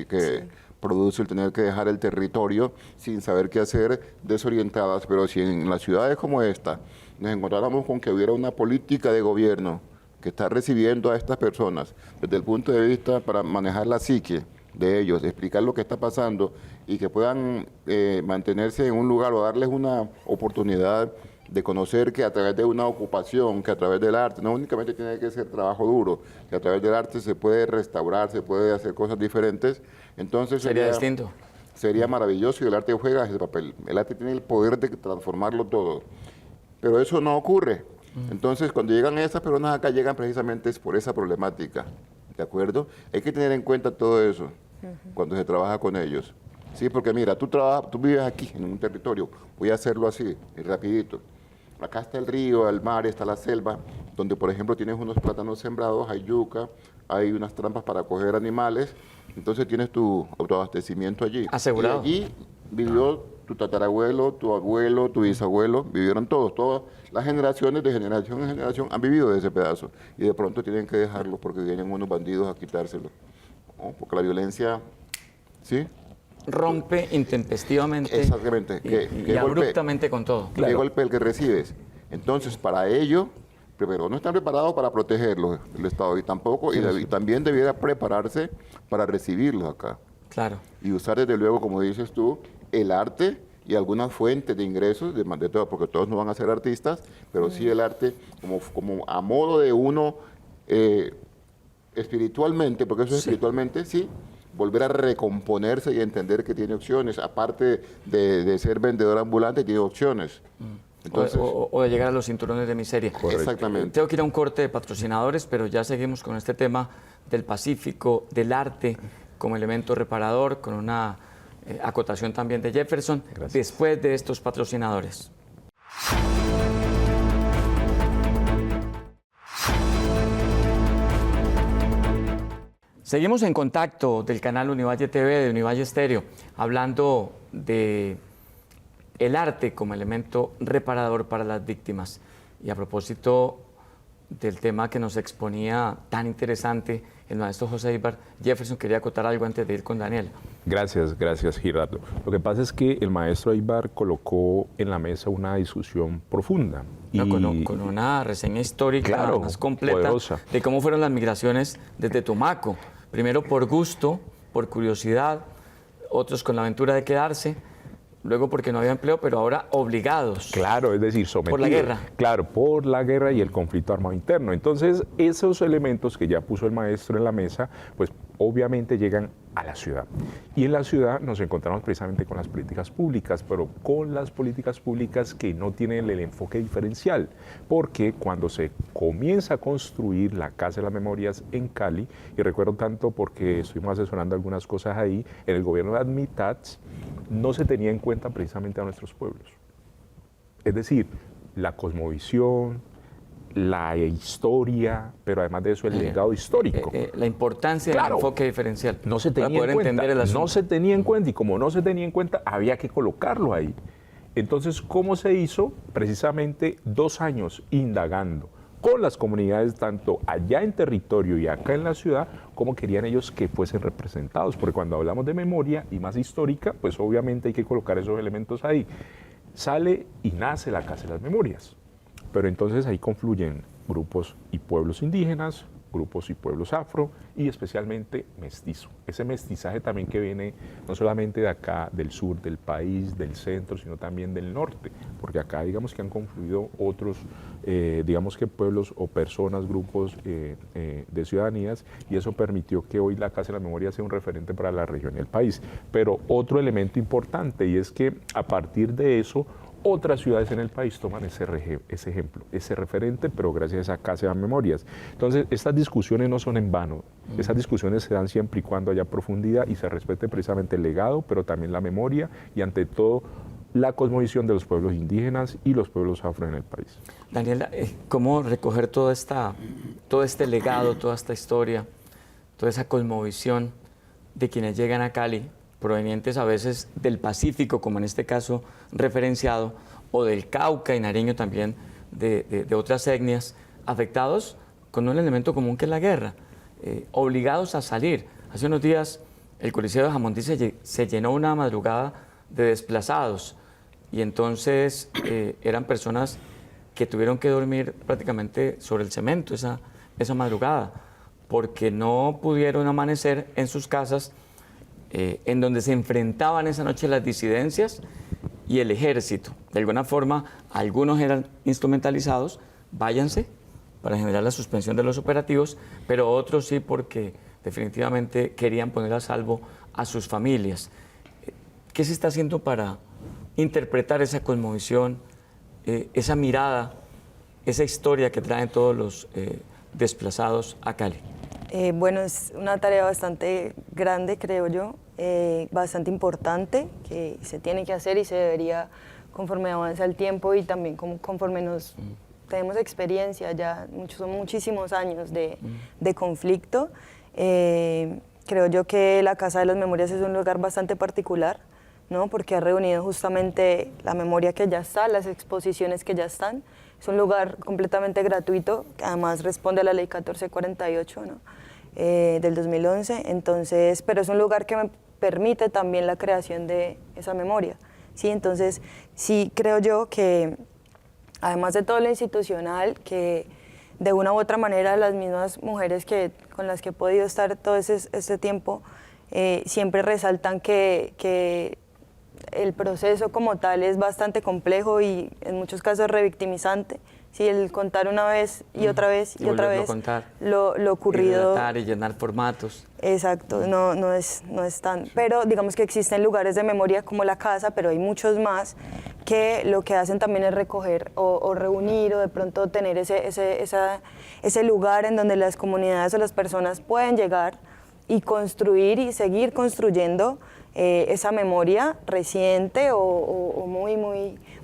que produce el tener que dejar el territorio sin saber qué hacer, desorientadas. Pero si en las ciudades como esta nos encontráramos con que hubiera una política de gobierno que está recibiendo a estas personas desde el punto de vista para manejar la psique de ellos, explicar lo que está pasando y que puedan mantenerse en un lugar o darles una oportunidad de conocer que a través de una ocupación, que a través del arte, no únicamente tiene que ser trabajo duro, que a través del arte se puede restaurar, se puede hacer cosas diferentes, entonces
Sería distinto.
sería maravilloso y el arte juega ese papel. El arte tiene el poder de transformarlo todo, pero eso no ocurre. Entonces, cuando llegan esas personas acá, llegan precisamente por esa problemática, ¿de acuerdo? Hay que tener en cuenta todo eso cuando se trabaja con ellos. Sí, porque mira, tú vives aquí, en un territorio, voy a hacerlo así, y rapidito. Acá está el río, el mar, está la selva, donde por ejemplo tienes unos plátanos sembrados, hay yuca, hay unas trampas para coger animales, entonces tienes tu autoabastecimiento allí.
Asegurado.
Y allí vivió tu tatarabuelo, tu abuelo, tu bisabuelo, vivieron todas las generaciones de generación en generación han vivido de ese pedazo y de pronto tienen que dejarlo porque vienen unos bandidos a quitárselo, ¿no? Porque la violencia, ¿sí?
Rompe intempestivamente
Exactamente.
y,
¿Qué
y
golpe?
abruptamente con todo.
¿Qué golpe el que recibes? Entonces, para ello, primero, no están preparados para protegerlos el Estado y tampoco, y también debiera prepararse para recibirlos acá.
Claro.
Y usar desde luego, como dices tú, el arte y algunas fuentes de ingresos, de todo, porque todos no van a ser artistas, pero sí el arte como a modo de uno espiritualmente, porque eso es espiritualmente, sí, volver a recomponerse y entender que tiene opciones, aparte de ser vendedor ambulante, tiene opciones. Entonces,
O de llegar a los cinturones de miseria.
exactamente.
Tengo que ir a un corte de patrocinadores, pero ya seguimos con este tema del Pacífico, del arte como elemento reparador, con una acotación también de Jefferson, después de estos patrocinadores. Seguimos en contacto del canal Univalle TV, de Univalle Estéreo, hablando de el arte como elemento reparador para las víctimas. Y a propósito del tema que nos exponía tan interesante el maestro José Ibar, Jefferson quería acotar algo antes de ir con Daniel.
Gracias, Girardo. Lo que pasa es que el maestro Ibar colocó en la mesa una discusión profunda.
Con una reseña histórica
Claro,
más completa
poderosa.
de cómo fueron las migraciones desde Tumaco. Primero por gusto, por curiosidad, otros con la aventura de quedarse, luego porque no había empleo, pero ahora obligados.
Claro, es decir, sometidos.
Por la guerra.
Claro, por la guerra y el conflicto armado interno. Entonces, esos elementos que ya puso el maestro en la mesa, pues obviamente llegan a la ciudad. Y en la ciudad nos encontramos precisamente con las políticas públicas, pero con las políticas públicas que no tienen el enfoque diferencial, porque cuando se comienza a construir la Casa de las Memorias en Cali, y recuerdo tanto porque estuvimos asesorando algunas cosas ahí, en el gobierno de Admitats no se tenía en cuenta precisamente a nuestros pueblos. Es decir, la cosmovisión, la historia, pero además de eso el legado histórico.
La importancia
Claro.
del enfoque diferencial.
No se
para
tenía
poder
en cuenta,
entender el asunto.
no se tenía en cuenta, y como no se tenía en cuenta, había que colocarlo ahí. Entonces, ¿cómo se hizo? Precisamente 2 años indagando con las comunidades, tanto allá en territorio y acá en la ciudad, cómo querían ellos que fuesen representados, porque cuando hablamos de memoria y más histórica, pues obviamente hay que colocar esos elementos ahí. Sale y nace la Casa de las Memorias, pero entonces ahí confluyen grupos y pueblos indígenas, grupos y pueblos afro y especialmente mestizo. Ese mestizaje también que viene no solamente de acá, del sur del país, del centro, sino también del norte, porque acá digamos que han confluido otros, digamos que pueblos o personas, grupos de ciudadanías, y eso permitió que hoy la Casa de la Memoria sea un referente para la región y el país. Pero otro elemento importante, y es que a partir de eso otras ciudades en el país toman ese ejemplo, ese referente, pero gracias a esa Casa de Memorias. Entonces, estas discusiones no son en vano, esas discusiones se dan siempre y cuando haya profundidad y se respete precisamente el legado, pero también la memoria y ante todo la cosmovisión de los pueblos indígenas y los pueblos afro en el país.
Daniela, ¿cómo recoger todo este legado, toda esta historia, toda esa cosmovisión de quienes llegan a Cali, provenientes a veces del Pacífico, como en este caso referenciado, o del Cauca y Nariño también, de otras etnias, afectados con un elemento común que es la guerra, obligados a salir? Hace unos días el Coliseo de Jamundí se llenó una madrugada de desplazados y entonces eran personas que tuvieron que dormir prácticamente sobre el cemento esa madrugada porque no pudieron amanecer en sus casas en donde se enfrentaban esa noche las disidencias y el ejército. De alguna forma, algunos eran instrumentalizados, váyanse para generar la suspensión de los operativos, pero otros sí porque definitivamente querían poner a salvo a sus familias. ¿Qué se está haciendo para interpretar esa cosmovisión, esa mirada, esa historia que traen todos los desplazados a Cali?
Bueno, es una tarea bastante grande, creo yo, bastante importante, que se tiene que hacer y se debería conforme avanza el tiempo y también conforme tenemos experiencia, ya son muchísimos años de conflicto. Creo yo que la Casa de las Memorias es un lugar bastante particular, ¿no? Porque ha reunido justamente la memoria que ya está, las exposiciones que ya están. Es un lugar completamente gratuito, que además responde a la ley 1448, ¿no? Del 2011, entonces, pero es un lugar que me permite también la creación de esa memoria, ¿sí? Entonces, sí creo yo que, además de todo lo institucional, que de una u otra manera las mismas mujeres con las que he podido estar todo este tiempo, siempre resaltan que el proceso como tal es bastante complejo y en muchos casos revictimizante. Sí, el contar una vez y otra vez y otra vez lo ocurrido.
Y relatar y llenar formatos.
Exacto, no es tan... Pero digamos que existen lugares de memoria como la casa, pero hay muchos más que lo que hacen también es recoger o reunir o de pronto tener ese lugar en donde las comunidades o las personas pueden llegar y construir y seguir construyendo esa memoria reciente o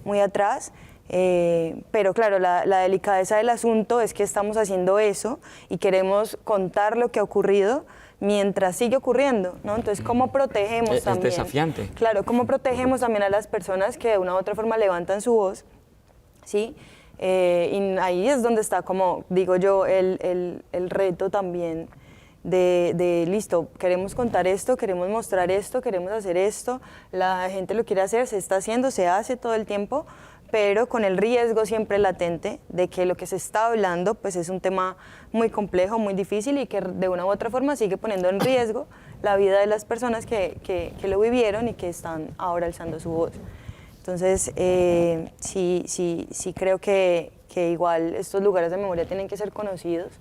muy atrás. Pero claro, la delicadeza del asunto es que estamos haciendo eso y queremos contar lo que ha ocurrido mientras sigue ocurriendo, ¿no? Entonces, ¿cómo protegemos también?
Es desafiante.
Claro, ¿cómo protegemos también a las personas que de una u otra forma levantan su voz? ¿Sí? Y ahí es donde está, como digo yo, el reto también de listo, queremos contar esto, queremos mostrar esto, queremos hacer esto, la gente lo quiere hacer, se está haciendo, se hace todo el tiempo, pero con el riesgo siempre latente de que lo que se está hablando pues es un tema muy complejo, muy difícil y que de una u otra forma sigue poniendo en riesgo la vida de las personas que lo vivieron y que están ahora alzando su voz. Entonces, sí creo que igual estos lugares de memoria tienen que ser conocidos,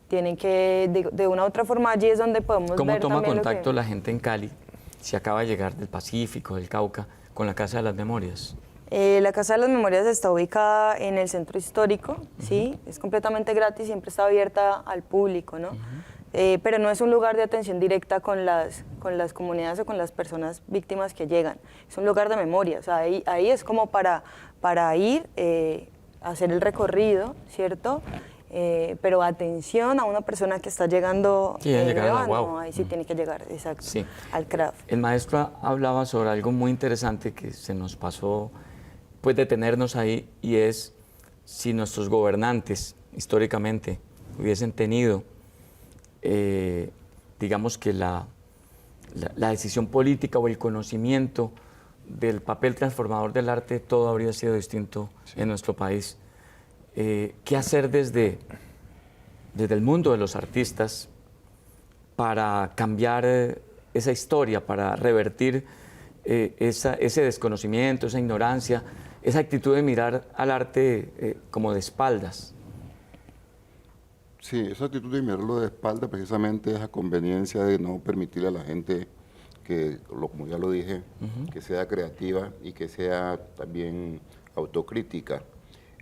tienen que, de una u otra forma, allí es donde podemos ver también.
¿Cómo toma contacto la gente en Cali, si acaba de llegar del Pacífico, del Cauca, con la Casa de las Memorias?
La Casa de las Memorias está ubicada en el centro histórico, ¿sí? Es completamente gratis, siempre está abierta al público, ¿no? Pero no es un lugar de atención directa con las comunidades o con las personas víctimas que llegan. Es un lugar de memoria, o sea, ahí es como para ir, hacer el recorrido, ¿cierto? Pero atención a una persona que está llegando
no,
ahí sí tiene que llegar, exacto, sí. Al CRAF.
El maestro hablaba sobre algo muy interesante que se nos pasó, pues detenernos ahí, y es si nuestros gobernantes históricamente hubiesen tenido, digamos que la decisión política o el conocimiento del papel transformador del arte, todo habría sido distinto en nuestro país. ¿Qué hacer desde el mundo de los artistas para cambiar esa historia, para revertir ese desconocimiento, esa ignorancia, esa actitud de mirar al arte como de espaldas?
Sí, esa actitud de mirarlo de espaldas precisamente es a conveniencia de no permitirle a la gente que, como ya lo dije, que sea creativa y que sea también autocrítica.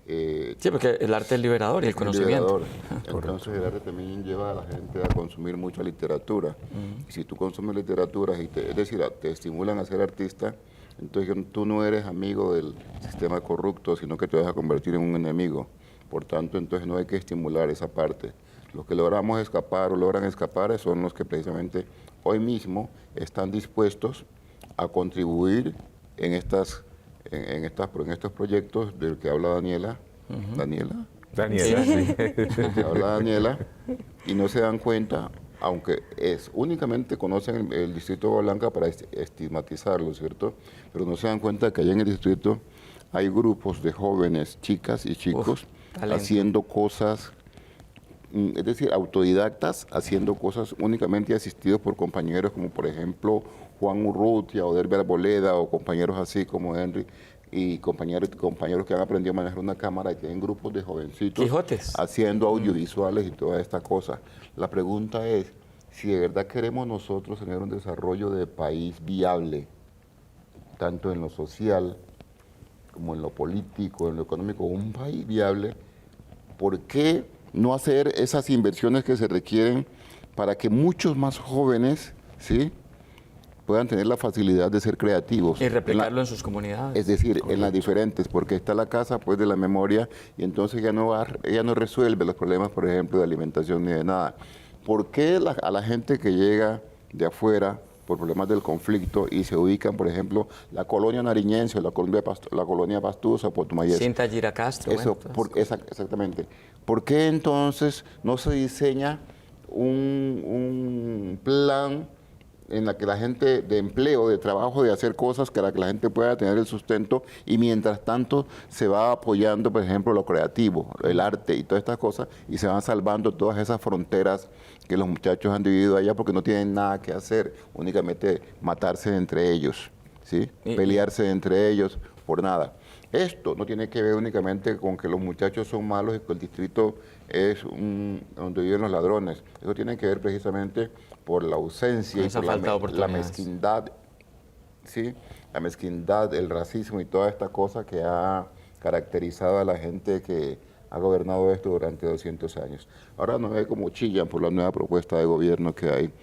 Sí, porque el arte es liberador y el conocimiento.
Entonces el arte también lleva a la gente a consumir mucha literatura. Y si tú consumes literatura, es decir, te estimulan a ser artista, entonces tú no eres amigo del sistema corrupto, sino que te vas a convertir en un enemigo. Por tanto, entonces no hay que estimular esa parte. Los que logramos escapar o logran escapar son los que precisamente hoy mismo están dispuestos a contribuir en estos proyectos del que habla Daniela. ¿Daniela?
Daniela, sí.
Que habla Daniela, y no se dan cuenta, aunque únicamente conocen el distrito de Agua Blanca para estigmatizarlo, ¿cierto? Pero no se dan cuenta que allá en el distrito hay grupos de jóvenes, chicas y chicos, haciendo cosas, es decir, autodidactas, haciendo cosas únicamente asistidos por compañeros como por ejemplo Juan Urrutia o Derby Arboleda o compañeros así como Henry y compañeros que han aprendido a manejar una cámara y tienen grupos de jovencitos
Quijotes.
haciendo audiovisuales y toda esta cosa. La pregunta es si de verdad queremos nosotros tener un desarrollo de país viable, tanto en lo social como en lo político, en lo económico, un país viable, ¿por qué no hacer esas inversiones que se requieren para que muchos más jóvenes, ¿sí?, puedan tener la facilidad de ser creativos?
Y replicarlo en sus comunidades.
Es decir, en las diferentes, porque está la casa pues de la memoria y entonces ella no resuelve los problemas, por ejemplo, de alimentación ni de nada. ¿Por qué a la gente que llega de afuera por problemas del conflicto y se ubican, por ejemplo, la colonia nariñense o la colonia Pastusa, Putumayo?
Cinta Gira Castro.
Eso, exactamente. ¿Por qué entonces no se diseña un plan en la que la gente de empleo, de trabajo, de hacer cosas para que la gente pueda tener el sustento y mientras tanto se va apoyando, por ejemplo, lo creativo, el arte y todas estas cosas y se van salvando todas esas fronteras que los muchachos han dividido allá porque no tienen nada que hacer, únicamente matarse entre ellos, ¿sí? Pelearse entre ellos por nada? Esto no tiene que ver únicamente con que los muchachos son malos y que el distrito es donde viven los ladrones. Eso tiene que ver precisamente por la ausencia y por la mezquindad, ¿sí? La mezquindad, el racismo y toda esta cosa que ha caracterizado a la gente que ha gobernado esto durante 200 años. Ahora no ve cómo chillan por la nueva propuesta de gobierno que hay.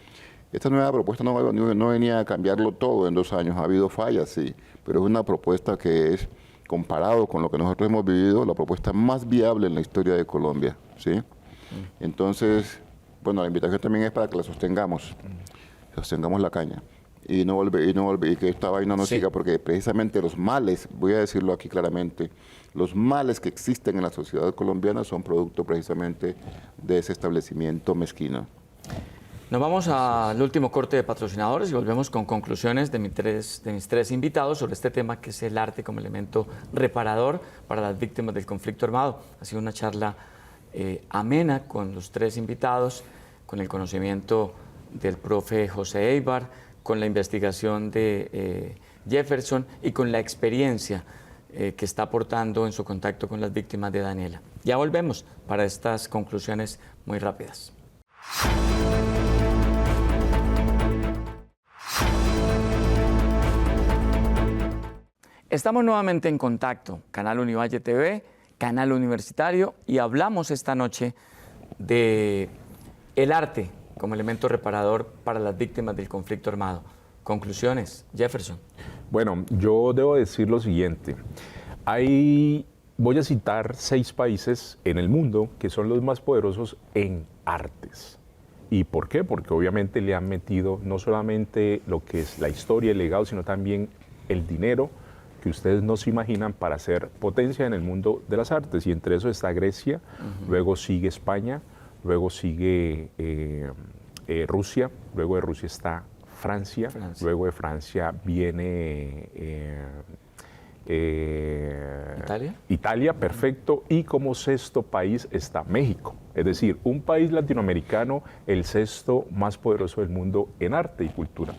Esta nueva propuesta no venía a cambiarlo todo en 2 años. Ha habido fallas, sí, pero es una propuesta que es, comparado con lo que nosotros hemos vivido, la propuesta más viable en la historia de Colombia, ¿sí? Entonces, bueno, la invitación también es para que la sostengamos la caña y y que esta vaina no siga, porque precisamente los males, voy a decirlo aquí claramente, los males que existen en la sociedad colombiana son producto precisamente de ese establecimiento mezquino.
Nos vamos al último corte de patrocinadores y volvemos con conclusiones de mis tres invitados sobre este tema que es el arte como elemento reparador para las víctimas del conflicto armado. Ha sido una charla amena con los 3 invitados, con el conocimiento del profe José Eibar, con la investigación de Jefferson y con la experiencia que está aportando en su contacto con las víctimas de Daniela. Ya volvemos para estas conclusiones muy rápidas. Estamos nuevamente en contacto, Canal Univalle TV, Canal Universitario, y hablamos esta noche de el arte como elemento reparador para las víctimas del conflicto armado. Conclusiones, Jefferson.
Bueno, yo debo decir lo siguiente. Voy a citar 6 países en el mundo que son los más poderosos en artes. ¿Y por qué? Porque obviamente le han metido no solamente lo que es la historia, el legado, sino también el dinero que ustedes no se imaginan para ser potencia en el mundo de las artes. Y entre eso está Grecia, luego sigue España, luego sigue Rusia, luego de Rusia está Francia, luego de Francia viene Italia, perfecto, y como 6º país está México. Es decir, un país latinoamericano, el 6º más poderoso del mundo en arte y cultura.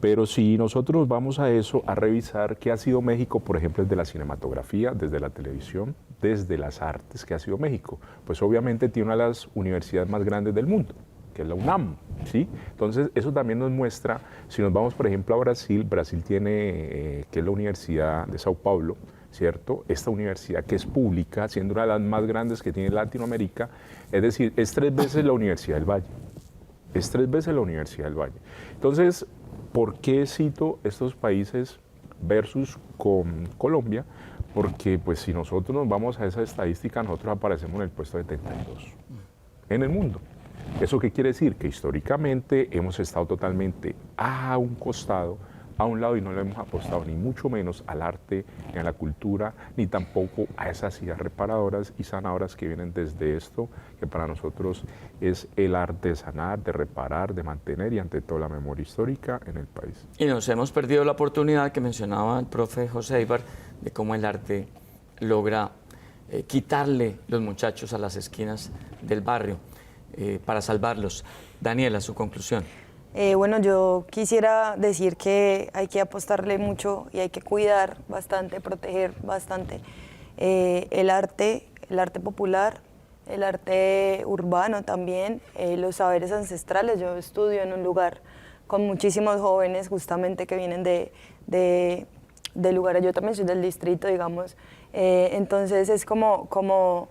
Pero si nosotros vamos a eso, a revisar qué ha sido México, por ejemplo, desde la cinematografía, desde la televisión, desde las artes, ¿qué ha sido México? Pues obviamente tiene una de las universidades más grandes del mundo, que es la UNAM, ¿sí? Entonces, eso también nos muestra, si nos vamos, por ejemplo, a Brasil, Brasil tiene, que es la Universidad de Sao Paulo, ¿cierto? Esta universidad que es pública, siendo una de las más grandes que tiene Latinoamérica, es decir, es 3 veces la Universidad del Valle. Es 3 veces la Universidad del Valle. Entonces, ¿por qué cito estos países versus con Colombia? Porque pues si nosotros nos vamos a esa estadística, nosotros aparecemos en el puesto 72 en el mundo. ¿Eso qué quiere decir? Que históricamente hemos estado totalmente a un costado, a un lado, y no le hemos apostado ni mucho menos al arte, ni a la cultura, ni tampoco a esas ideas reparadoras y sanadoras que vienen desde esto, que para nosotros es el arte de sanar, de reparar, de mantener y ante todo la memoria histórica en el país.
Y nos hemos perdido la oportunidad que mencionaba el profe José Ibar de cómo el arte logra quitarle los muchachos a las esquinas del barrio para salvarlos. Daniela, su conclusión.
Bueno, yo quisiera decir que hay que apostarle mucho y hay que cuidar bastante, proteger bastante el arte popular, el arte urbano también, los saberes ancestrales. Yo estudio en un lugar con muchísimos jóvenes justamente que vienen de lugares, yo también soy del distrito, digamos, entonces es como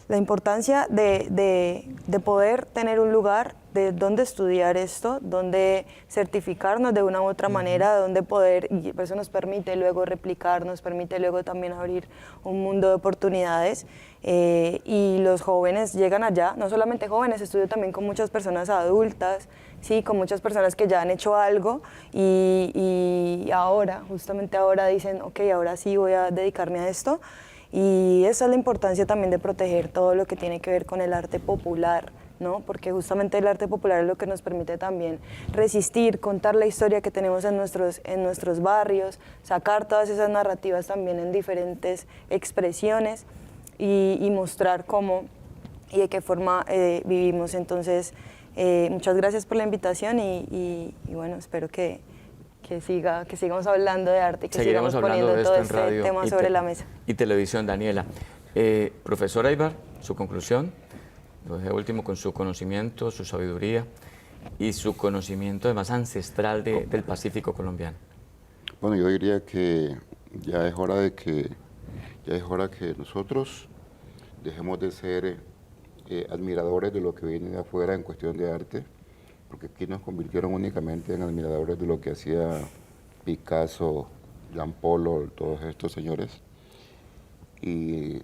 la importancia de poder tener un lugar de donde estudiar esto, donde certificarnos de una u otra manera, donde poder, y eso nos permite luego replicar, nos permite luego también abrir un mundo de oportunidades, y los jóvenes llegan allá, no solamente jóvenes, estudio también con muchas personas adultas, sí, con muchas personas que ya han hecho algo y ahora, justamente ahora dicen, ok, ahora sí voy a dedicarme a esto. Y esa es la importancia también de proteger todo lo que tiene que ver con el arte popular, ¿no? Porque justamente el arte popular es lo que nos permite también resistir, contar la historia que tenemos en nuestros barrios, sacar todas esas narrativas también en diferentes expresiones y mostrar cómo y de qué forma vivimos. Entonces, muchas gracias por la invitación y bueno, espero que sigamos hablando de arte, que
Seguiremos
sigamos
hablando
poniendo
de
todo
esto en
este
radio
tema sobre la mesa.
y televisión. Daniela, profesora Ibar, su conclusión, lo dejé último con su conocimiento, su sabiduría y su conocimiento además ancestral del Pacífico colombiano.
Bueno, yo diría que ya es hora que nosotros dejemos de ser admiradores de lo que viene de afuera en cuestión de arte, porque aquí nos convirtieron únicamente en admiradores de lo que hacía Picasso, Jean Paul, todos estos señores, y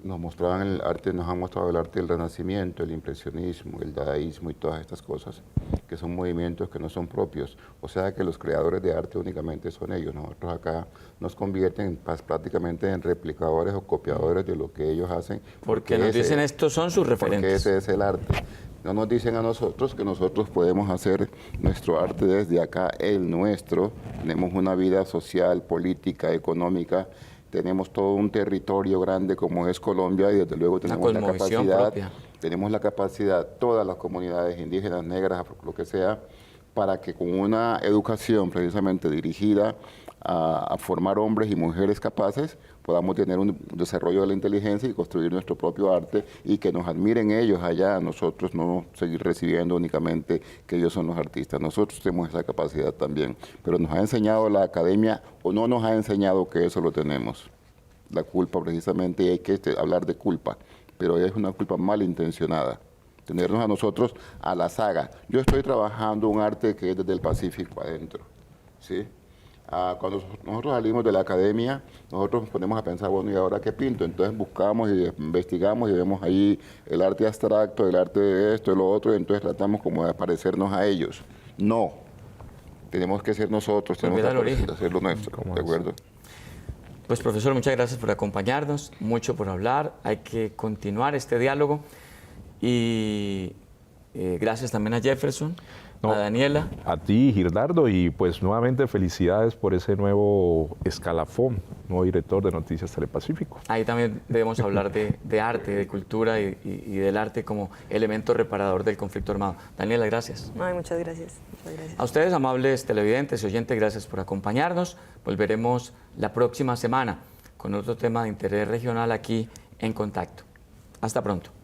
nos mostraban el arte, nos han mostrado el arte del Renacimiento, el impresionismo, el dadaísmo y todas estas cosas, que son movimientos que no son propios, o sea que los creadores de arte únicamente son ellos. Nosotros acá nos convierten prácticamente en replicadores o copiadores de lo que ellos hacen.
Porque nos dicen estos son sus referentes.
Porque ese es el arte. No nos dicen a nosotros que nosotros podemos hacer nuestro arte desde acá, el nuestro. Tenemos una vida social, política, económica, tenemos todo un territorio grande como es Colombia y desde luego tenemos la capacidad, todas las comunidades indígenas, negras, lo que sea, para que con una educación precisamente dirigida a formar hombres y mujeres capaces, podamos tener un desarrollo de la inteligencia y construir nuestro propio arte y que nos admiren ellos allá, nosotros no seguir recibiendo únicamente que ellos son los artistas. Nosotros tenemos esa capacidad también, pero nos ha enseñado la academia o no nos ha enseñado que eso lo tenemos. La culpa precisamente, y hay que hablar de culpa, pero es una culpa malintencionada. Tenernos a nosotros a la saga. Yo estoy trabajando un arte que es desde el Pacífico adentro, ¿sí? Cuando nosotros salimos de la academia, nosotros nos ponemos a pensar, bueno, ¿y ahora qué pinto? Entonces buscamos y investigamos y vemos ahí el arte abstracto, el arte de esto, de lo otro, y entonces tratamos como de parecernos a ellos. No, tenemos que ser nosotros, tenemos que hacer lo nuestro, ¿de acuerdo?
Pues profesor, muchas gracias por acompañarnos, mucho por hablar, hay que continuar este diálogo y gracias también a Jefferson. A Daniela.
A ti, Girdardo, y pues nuevamente felicidades por ese nuevo escalafón, nuevo director de Noticias Telepacífico.
Ahí también debemos hablar de arte, de cultura y del arte como elemento reparador del conflicto armado. Daniela, gracias.
Ay, muchas gracias. Muchas gracias.
A ustedes, amables televidentes y oyentes, gracias por acompañarnos. Volveremos la próxima semana con otro tema de interés regional aquí en Contacto. Hasta pronto.